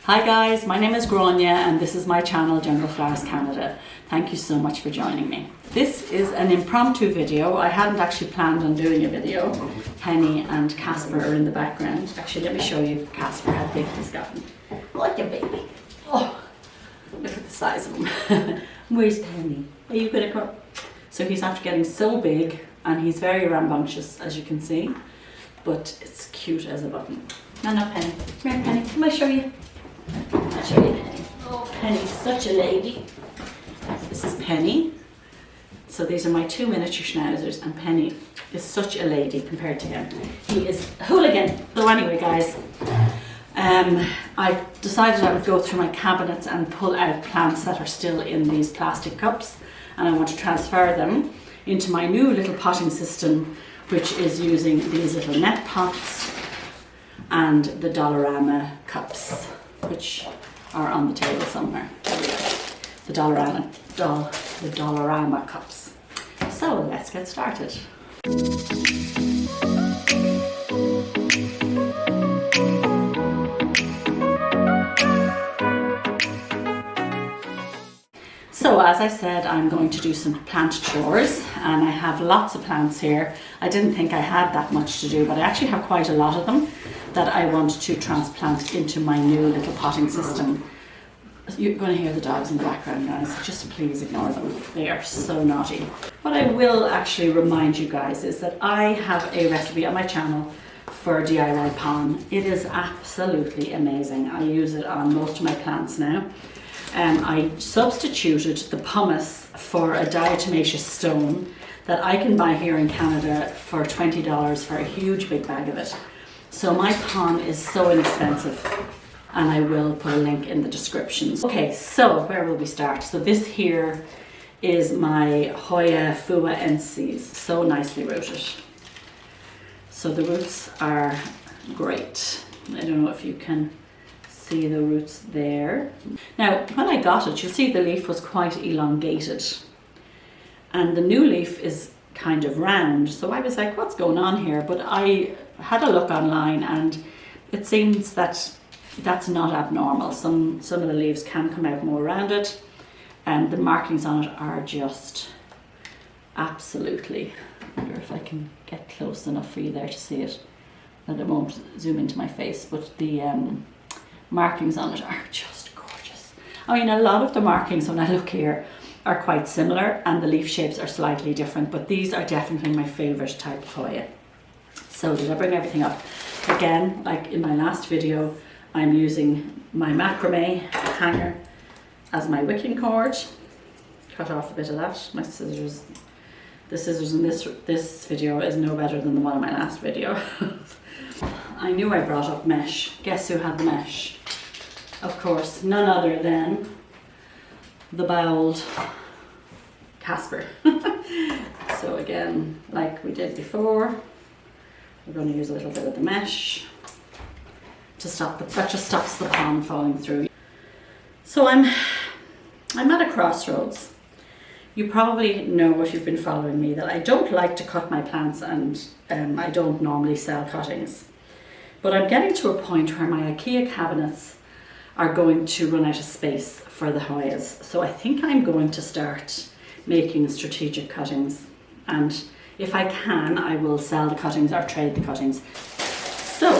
Hi guys, my name is Grania and this is my channel Jungle Flowers Canada. Thank you so much for joining me. This is an impromptu video. I hadn't actually planned on doing a video. Penny and Casper are in the background. Actually, let me show you Casper, how big he's gotten. Like a baby. Oh, look at the size of him. Where's Penny? Are you gonna come? So he's after getting so big and he's very rambunctious, as you can see, but it's cute as a button. No, Penny. Come here, Penny. Come on, show you. I'll show you Penny. Oh, Penny's such a lady. This is Penny. So these are my two miniature schnauzers, and Penny is such a lady compared to him. He is a hooligan. So anyway, guys, I decided I would go through my cabinets and pull out plants that are still in these plastic cups, and I want to transfer them into my new little potting system, which is using these little net pots and the Dollarama cups, which are on the table somewhere. There we go. The Dollarama cups. So let's get started. So as I said, I'm going to do some plant chores, and I have lots of plants here. I didn't think I had that much to do, but I actually have quite a lot of them that I want to transplant into my new little potting system. You're going to hear the dogs in the background, guys. Just please ignore them. They are so naughty. What I will actually remind you guys is that I have a recipe on my channel for DIY pon. It is absolutely amazing. I use it on most of my plants now. I substituted the pumice for a diatomaceous stone that I can buy here in Canada for $20 for a huge big bag of it. So my pon is so inexpensive, and I will put a link in the descriptions. Okay, so where will we start? So this here is my Hoya fuaensis, so nicely rooted. So the roots are great. I don't know if you can see the roots there. Now, when I got it, you'll see the leaf was quite elongated, and the new leaf is kind of round. So I was like, what's going on here? But I had a look online, and it seems that that's not abnormal. Some of the leaves can come out more rounded, and the markings on it are just absolutely, I wonder if I can get close enough for you there to see it, that it won't zoom into my face, but the markings on it are just gorgeous. I mean, a lot of the markings when I look here are quite similar, and the leaf shapes are slightly different, but these are definitely my favorite type of Hoya. So did I bring everything up? Again, like in my last video, I'm using my macrame hanger as my wicking cord. Cut off a bit of that. My scissors, the scissors in this video is no better than the one in my last video. I knew I brought up mesh. Guess who had the mesh? Of course, none other than the bowled Casper. So again, like we did before, we're going to use a little bit of the mesh to stop that just stops the pon falling through. So I'm at a crossroads. You probably know, if you've been following me, that I don't like to cut my plants, and I don't normally sell cuttings. But I'm getting to a point where my IKEA cabinets are going to run out of space for the Hoyas. So I think I'm going to start making strategic cuttings, and if I can, I will sell the cuttings or trade the cuttings. So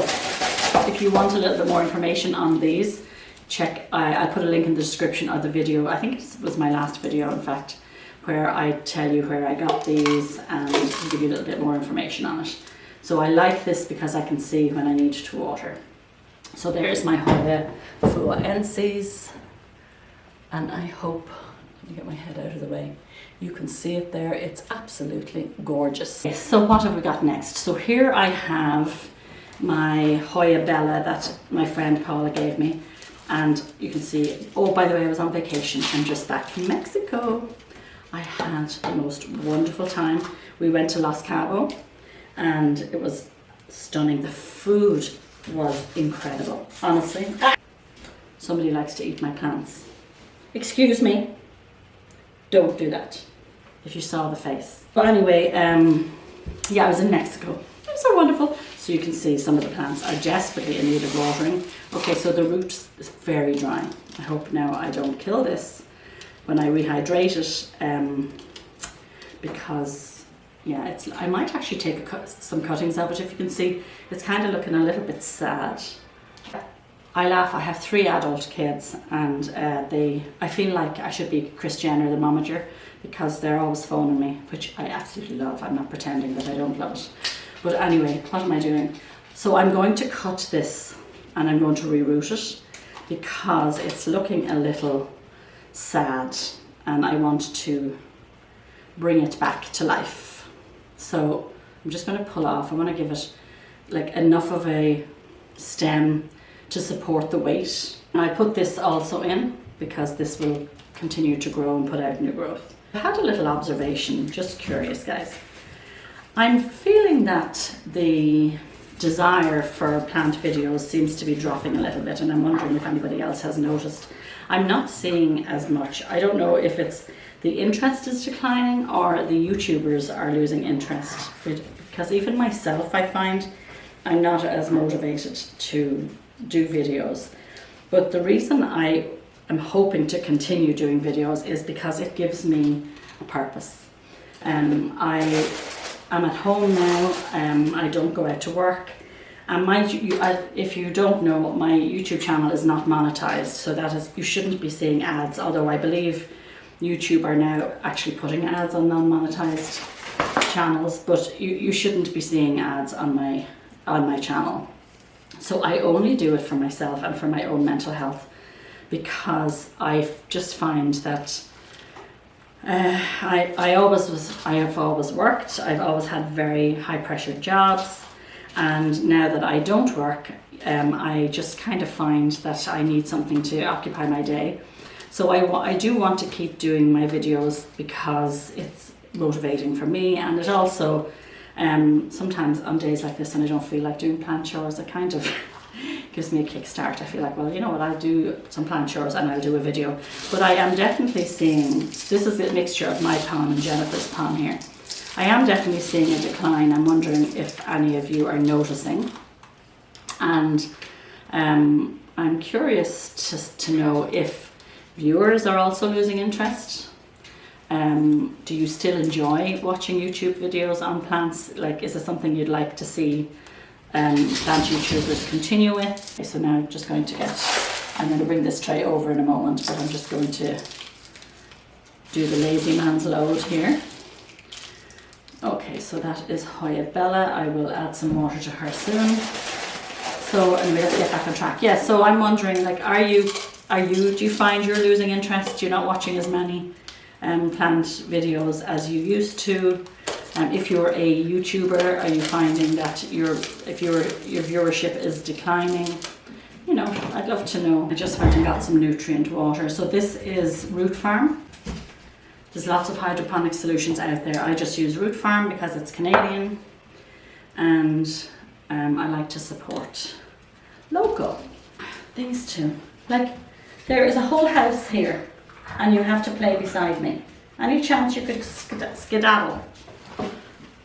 if you want a little bit more information on these, check, I put a link in the description of the video. I think it was my last video, in fact, where I tell you where I got these and give you a little bit more information on it. So I like this because I can see when I need to water. So there's my Hoya fuaensis, and I hope, let me get my head out of the way, you can see it there. It's absolutely gorgeous. Okay, so what have we got next? So here I have my Hoya Bella that my friend Paula gave me, and you can see, oh, by the way, I was on vacation. I'm just back from Mexico. I had the most wonderful time. We went to Los Cabos, and it was stunning. The food was incredible, honestly. Somebody likes to eat my plants. Excuse me, don't do that, if you saw the face. But anyway, yeah, I was in Mexico. It was so wonderful. So you can see some of the plants are desperately in need of watering. Okay, so the roots is very dry. I hope now I don't kill this when I rehydrate it, because yeah, I might actually take some cuttings of it. If you can see, it's kind of looking a little bit sad. I laugh, I have 3 adult kids, and I feel like I should be Kris Jenner, the momager, because they're always phoning me, which I absolutely love. I'm not pretending that I don't love it. But anyway, what am I doing? So I'm going to cut this and I'm going to reroot it because it's looking a little sad and I want to bring it back to life. So I'm just going to pull off. I want to give it like enough of a stem to support the weight. And I put this also in because this will continue to grow and put out new growth. I had a little observation, just curious guys. I'm feeling that the desire for plant videos seems to be dropping a little bit, and I'm wondering if anybody else has noticed. I'm not seeing as much. I don't know if it's the interest is declining or the YouTubers are losing interest, because even myself, I find I'm not as motivated to do videos. But the reason I am hoping to continue doing videos is because it gives me a purpose. I'm at home now, I don't go out to work, and if you don't know, my YouTube channel is not monetized, so that is, you shouldn't be seeing ads, although I believe YouTube are now actually putting ads on non-monetized channels, but you shouldn't be seeing ads on my channel. So I only do it for myself and for my own mental health, because I just find that I have always worked. I've always had very high pressure jobs, and now that I don't work, I just kind of find that I need something to occupy my day. So I do want to keep doing my videos because it's motivating for me, and it also sometimes on days like this when I don't feel like doing plant chores, it kind of gives me a kickstart. I feel like, well, you know what, I'll do some plant chores and I'll do a video. But I am definitely seeing, this is a mixture of my pond and Jennifer's pond here. I am definitely seeing a decline. I'm wondering if any of you are noticing. And I'm curious to know if viewers are also losing interest. Do you still enjoy watching YouTube videos on plants? Like, is it something you'd like to see plant YouTubers continue with? Okay, so now I'm just going to I'm going to bring this tray over in a moment, but I'm just going to do the lazy man's load here. Okay, so that is Hoya Bella. I will add some water to her soon. So anyway, let's get back on track. Yeah, so I'm wondering, like, do you find you're losing interest? You're not watching as many plant videos as you used to? If you're a YouTuber, are you finding that your viewership is declining? You know, I'd love to know. I just went and got some nutrient water. So this is Root Farm. There's lots of hydroponic solutions out there. I just use Root Farm because it's Canadian, and I like to support local. These two, like, there is a whole house here and you have to play beside me. Any chance you could skedaddle?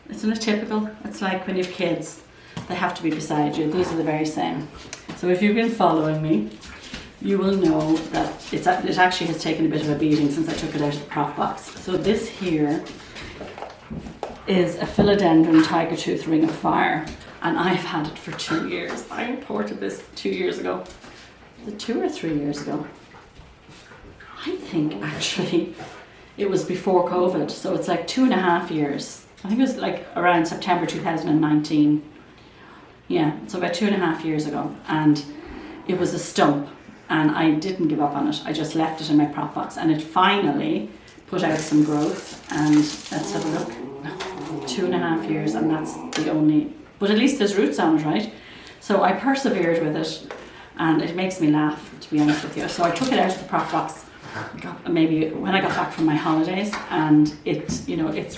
Isn't it typical? It's like when you have kids, they have to be beside you. These are the very same. So if you've been following me, you will know that it actually has taken a bit of a beating since I took it out of the prop box. So this here is a philodendron tiger tooth ring of fire, and I've had it for 2 years. I imported this 2 years ago. Was it 2 or 3 years ago? I think actually it was before COVID, so it's like 2.5 years. I think it was like around September 2019. Yeah, so about 2.5 years ago, and it was a stump, and I didn't give up on it. I just left it in my prop box, and it finally put out some growth. And let's have a look. 2.5 years, and that's the only. But at least there's roots on it, right? So I persevered with it, and it makes me laugh, to be honest with you. So I took it out of the prop box maybe when I got back from my holidays, and it's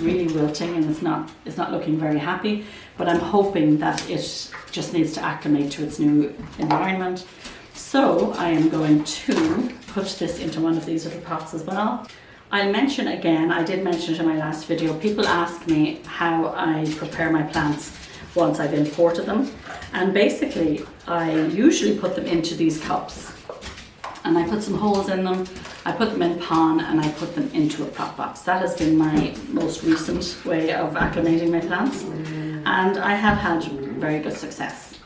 really wilting, and it's not looking very happy. But I'm hoping that it just needs to acclimate to its new environment. So I am going to put this into one of these little pots as well. I'll mention again, I did mention it in my last video, people ask me how I prepare my plants once I've imported them. And basically I usually put them into these cups, and I put some holes in them, I put them in pon, and I put them into a prop box. That has been my most recent way of acclimating my plants, and I have had very good success.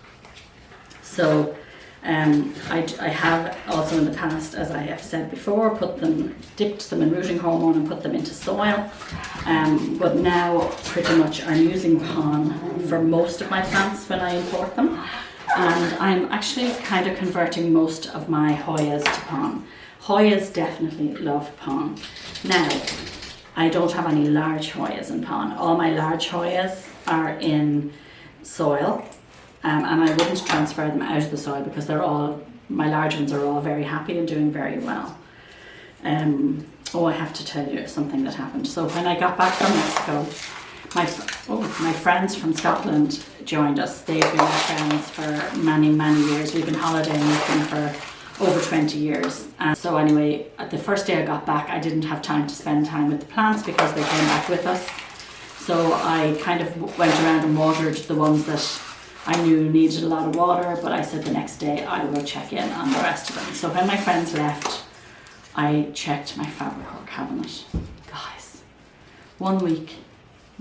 So I have also in the past, as I have said before, dipped them in rooting hormone and put them into soil. But now pretty much I'm using pon for most of my plants when I import them. And I'm actually kind of converting most of my Hoyas to pon. Hoyas definitely love pon. Now, I don't have any large Hoyas in pon. All my large Hoyas are in soil. And I wouldn't transfer them out of the soil because my large ones are all very happy and doing very well. I have to tell you something that happened. So when I got back from Mexico, my friends from Scotland joined us. They've been our friends for many, many years. We've been holidaying with them for over 20 years. And so anyway, the first day I got back, I didn't have time to spend time with the plants because they came back with us. So I kind of went around and watered the ones that I knew needed a lot of water, but I said the next day I will check in on the rest of them. So when my friends left, I checked my Fabricor cabinet. Guys, 1 week,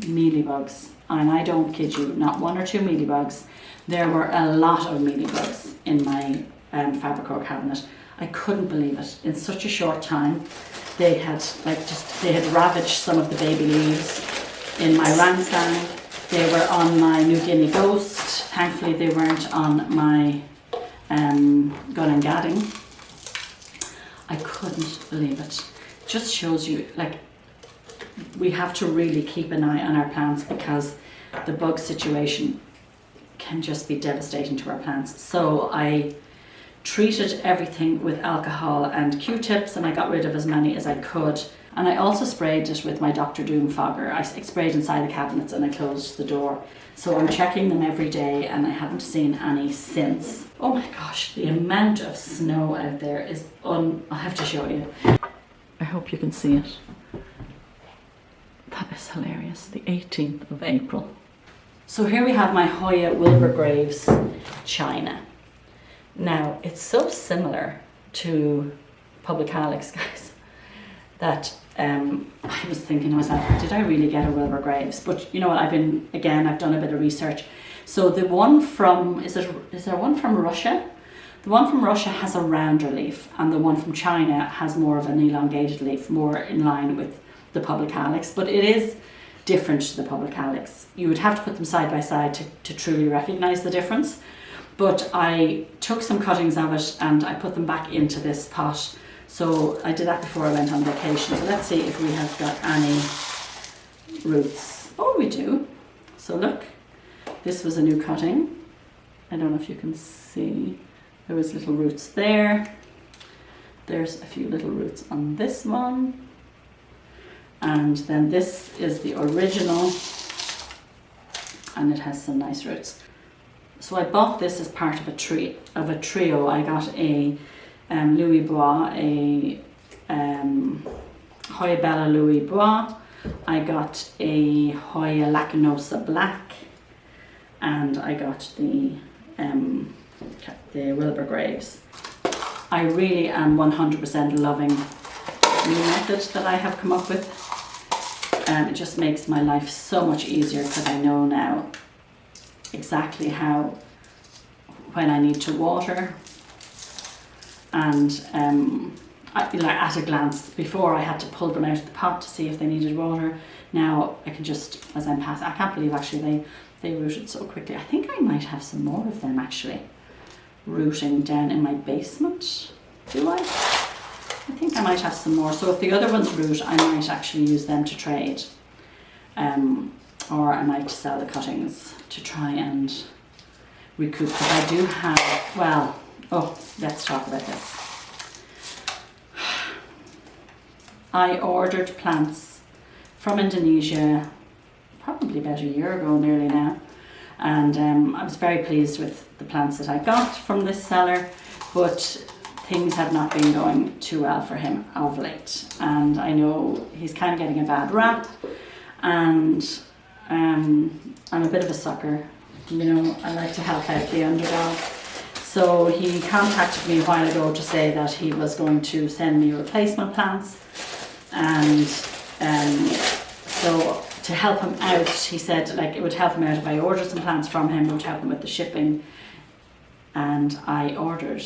mealybugs, and I don't kid you, not 1 or 2 mealybugs. There were a lot of mealybugs in my Fabricor cabinet. I couldn't believe it. In such a short time, they had ravaged some of the baby leaves in my Rangsang. They were on my New Guinea Ghost. Thankfully they weren't on my Gun and Gadding. I couldn't believe it. Just shows you, like, we have to really keep an eye on our plants because the bug situation can just be devastating to our plants. So I treated everything with alcohol and Q-tips, and I got rid of as many as I could. And I also sprayed it with my Dr. Doom fogger. I sprayed inside the cabinets and I closed the door. So I'm checking them every day and I haven't seen any since. Oh my gosh, the amount of snow out there is I'll have to show you. I hope you can see it. That is hilarious, the 18th of April. So here we have my Hoya Wilbur Graves China. Now, it's so similar to Publicalyx, guys, that I was thinking to myself, did I really get a Wilbur Graves? But you know what, I've done a bit of research. So the one from, is there one from Russia? The one from Russia has a rounder leaf, and the one from China has more of an elongated leaf, more in line with the Publicalyx, but it is different to the Publicalyx. You would have to put them side by side to truly recognize the difference. But I took some cuttings of it and I put them back into this pot. So I did that before I went on vacation. So let's see if we have got any roots. Oh, we do. So look, this was a new cutting. I don't know if you can see. There was little roots there. There's a few little roots on this one. And then this is the original. And it has some nice roots. So I bought this as part of a trio. I got a Louis Bois, a Hoya Bella Louis Bois. I got a Hoya Lacanosa Black, and I got the Wilbur Graves. I really am 100% loving the new method that I have come up with. It just makes my life so much easier because I know now exactly when I need to water, and at a glance. Before I had to pull them out of the pot to see if they needed water. Now I can just, as I'm passing, I can't believe actually they rooted so quickly. I think I might have some more of them actually rooting down in my basement. Do I? I think I might have some more. So if the other ones root, I might actually use them to trade. Or I might sell the cuttings to try and recoup. Because I do have, let's talk about this. I ordered plants from Indonesia probably about a year ago nearly now. And I was very pleased with the plants that I got from this seller, but things have not been going too well for him of late. And I know he's kind of getting a bad rap, and I'm a bit of a sucker You know, I like to help out the underdog. So he contacted me a while ago to say that he was going to send me replacement plants, and so to help him out, he said like it would help him out if I ordered some plants from him, it would help him with the shipping, and I ordered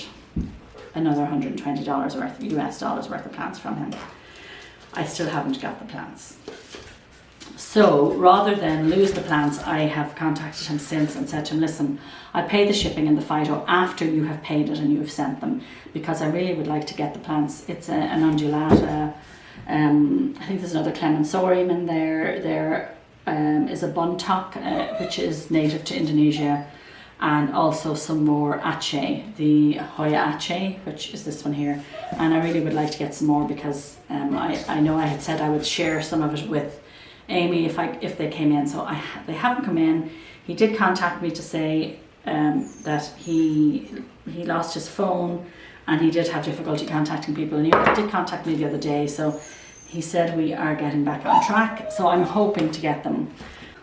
another $120 worth, US dollars worth of plants from him. I still haven't got the plants. So rather than lose the plants, I have contacted him since and said to him, listen, I'll pay the shipping and the phyto after you have paid it and you have sent them, because I really would like to get the plants. It's an undulata. I think there's another clemensorium in there. There is a buntok, which is native to Indonesia, and also some more ache, the Hoya ache, which is this one here. And I really would like to get some more because I know I had said I would share some of it with Amy if they came in. So they haven't come in. He did contact me to say that he lost his phone and he did have difficulty contacting people, and he did contact me the other day. So he said we are getting back on track. So I'm hoping to get them.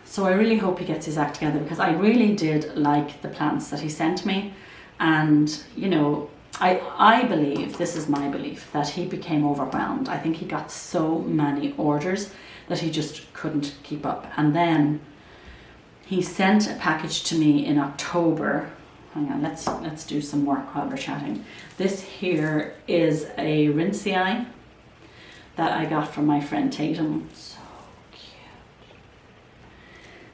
So I really hope he gets his act together, because I really did like the plants that he sent me. And, you know, I believe, this is my belief, that he became overwhelmed. I think he got so many orders that he just couldn't keep up. And then he sent a package to me in October. Hang on, let's do some work while we're chatting. This here is a rinsei that I got from my friend Tatum.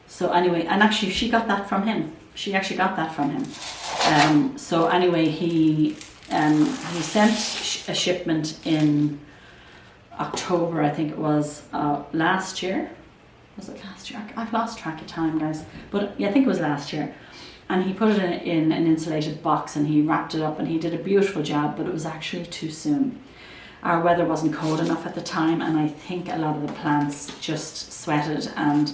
So anyway, and actually she got that from him. She actually got that from him. So anyway, he sent a shipment in October, I think it was, last year. Was it last year? I've lost track of time, guys. But yeah, I think it was last year. And he put it in an insulated box and he wrapped it up and he did a beautiful job, but it was actually too soon. Our weather wasn't cold enough at the time, and I think a lot of the plants just sweated, and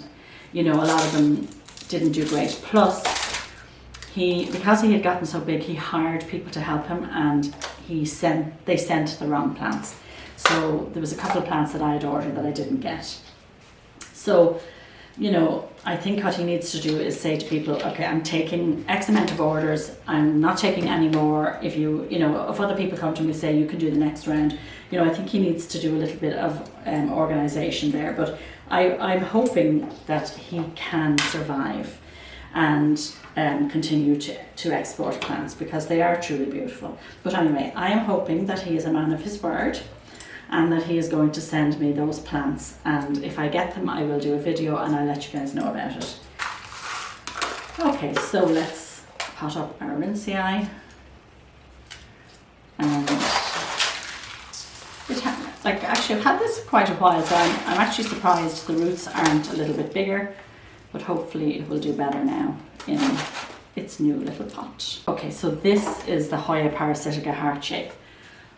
you know, a lot of them didn't do great. Plus, because he had gotten so big, he hired people to help him, and they sent the wrong plants. So there was a couple of plants that I had ordered that I didn't get. So, you know, I think what he needs to do is say to people, okay, I'm taking X amount of orders, I'm not taking any more. If if other people come to me and say you can do the next round, you know, I think he needs to do a little bit of organization there. But I'm hoping that he can survive and continue to export plants, because they are truly beautiful. But anyway, I am hoping that he is a man of his word and that he is going to send me those plants, and if I get them I will do a video and I'll let you guys know about it. Okay, so let's pot up our rinsei, and actually I've had this for quite a while, so I'm actually surprised the roots aren't a little bit bigger, but hopefully it will do better now in its new little pot. Okay, so this is the Hoya parasitica heart shape.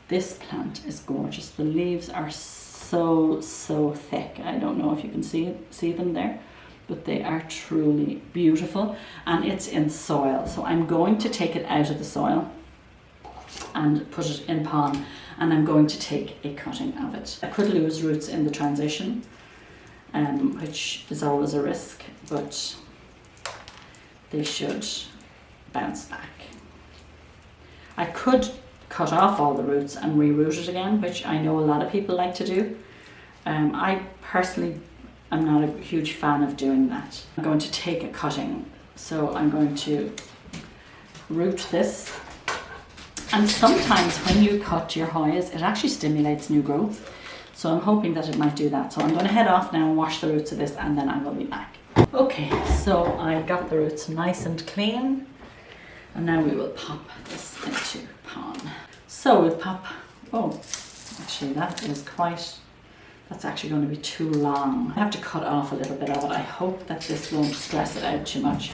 This plant is gorgeous. The leaves are so thick. I don't know if you can see them there, but they are truly beautiful, and it's in soil. So I'm going to take it out of the soil and put it in pon, and I'm going to take a cutting of it. I could lose roots in the transition, which is always a risk, but they should bounce back. I could cut off all the roots and reroot it again, which I know a lot of people like to do. I personally am not a huge fan of doing that. I'm going to take a cutting, so I'm going to root this. And sometimes when you cut your Hoyas, it actually stimulates new growth. So I'm hoping that it might do that. So I'm going to head off now and wash the roots of this, and then I will be back. Okay, so I got the roots nice and clean, and now we will pop this into pon. So we'll pop, actually that's actually going to be too long. I have to cut off a little bit of it. I hope that this won't stress it out too much.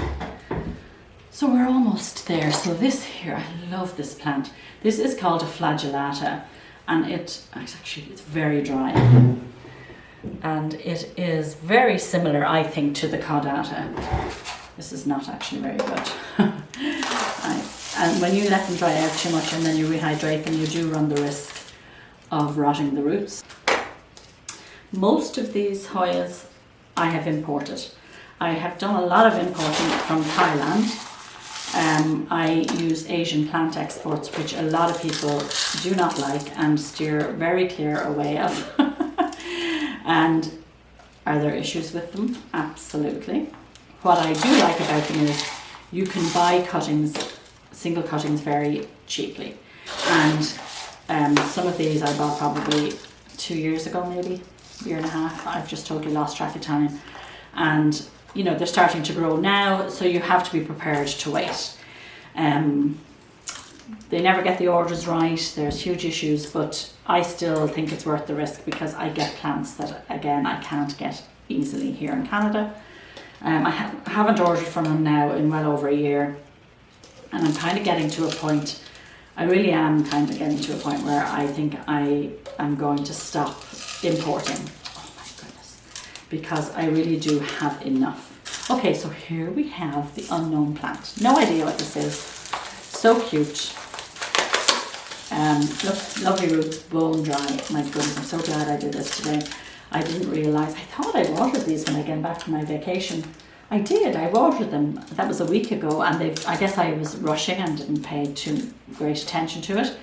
So we're almost there. So this here, I love this plant. This is called a flagellata, and it's very dry. And it is very similar, I think, to the caudata. This is not actually very good. And when you let them dry out too much and then you rehydrate them, you do run the risk of rotting the roots. Most of these Hoyas I have imported, I have done a lot of importing from Thailand. I use Asian plant exports, which a lot of people do not like and steer very clear away of. And are there issues with them? Absolutely. What I do like about them is you can buy cuttings, single cuttings, very cheaply. And some of these I bought probably 2 years ago, maybe a year and a half. I've just totally lost track of time. And you know, they're starting to grow now, so you have to be prepared to wait. They never get the orders right, there's huge issues, but I still think it's worth the risk because I get plants that, again, I can't get easily here in Canada. I haven't ordered from them now in well over a year, and I'm kind of getting to a point, I really am kind of getting to a point where I think I am going to stop importing. Oh my goodness, because I really do have enough. Okay, so here we have the unknown plant. No idea what this is. So cute. Look, lovely roots, bone dry. My goodness, I'm so glad I did this today. I didn't realise, I thought I watered these when I came back from my vacation. I did, I watered them. That was a week ago, and I guess I was rushing and didn't pay too great attention to it.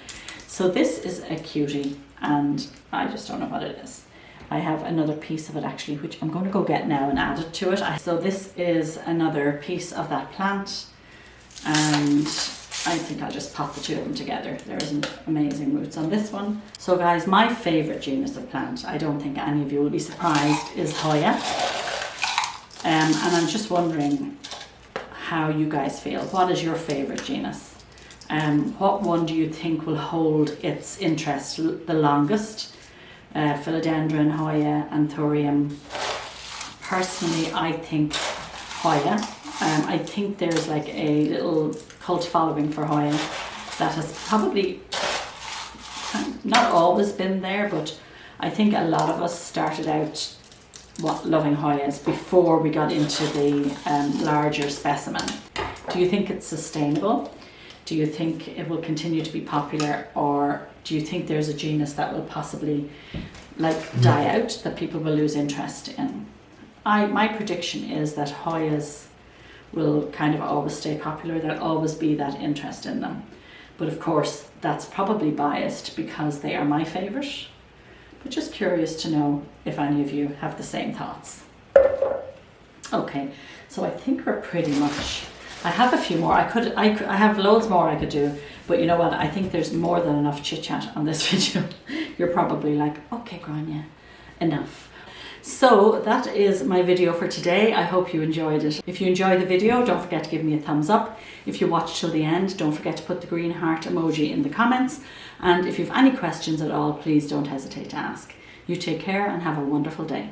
So this is a cutie, and I just don't know what it is. I have another piece of it actually, which I'm going to go get now and add it to it. So this is another piece of that plant, and I think I'll just pop the two of them together. There are some amazing roots on this one. So guys, my favourite genus of plant, I don't think any of you will be surprised, is Hoya. And I'm just wondering how you guys feel. What is your favourite genus? What one do you think will hold its interest the longest? Philodendron, Hoya, Anthurium. Personally, I think Hoya. I think there's like a little cult following for Hoya that has probably not always been there, but I think a lot of us started out loving Hoyas before we got into the larger specimen. Do you think it's sustainable? Do you think it will continue to be popular, or do you think there's a genus that will possibly like die out, that people will lose interest in? My prediction is that Hoyas will kind of always stay popular. There'll always be that interest in them. But of course, that's probably biased because they are my favourite. But just curious to know if any of you have the same thoughts. Okay, so I think we're pretty much, I have a few more. I have loads more I could do, but you know what? I think there's more than enough chit chat on this video. You're probably like, okay, Grania, enough. So that is my video for today. I hope you enjoyed it. If you enjoyed the video, don't forget to give me a thumbs up. If you watched till the end, don't forget to put the green heart emoji in the comments. And if you have any questions at all, please don't hesitate to ask. You take care and have a wonderful day.